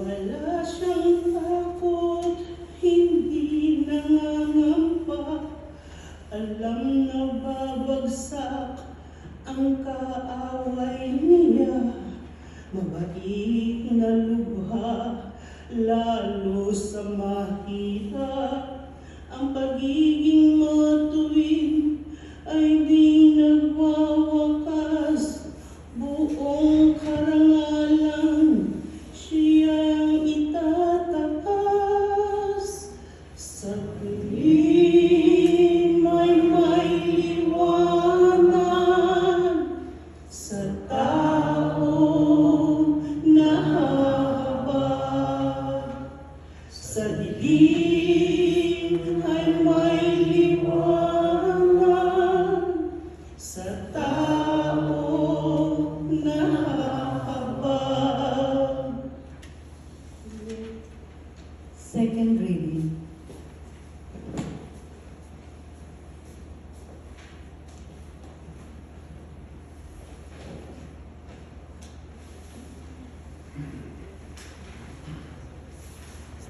Wala siyang takot, hindi nangangamba. Alam na babagsak ang kaaway niya. Mabait na lubha, lalo sa mahirap. Ang pagiging matuwid ay di nagwawakas. Buong karangalan siyang itataas. Sa tuwing may liwanag sa taong nahahabag. Sa dilim